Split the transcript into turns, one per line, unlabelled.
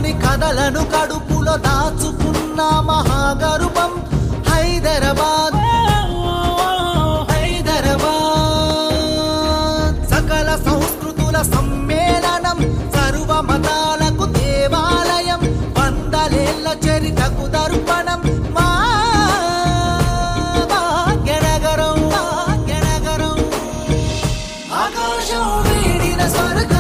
కలలోని కథలను కడుపులో దాచుకున్న మహాగర్భం హైదరాబాద్. సకల సంస్కృతుల సమ్మేళనం, సర్వ మతాలకు దేవాలయం, వందలేళ్ల చరితకు దర్పణం మా భాగ్యనగరం. ఆకాశం వీడిన స్వర్గం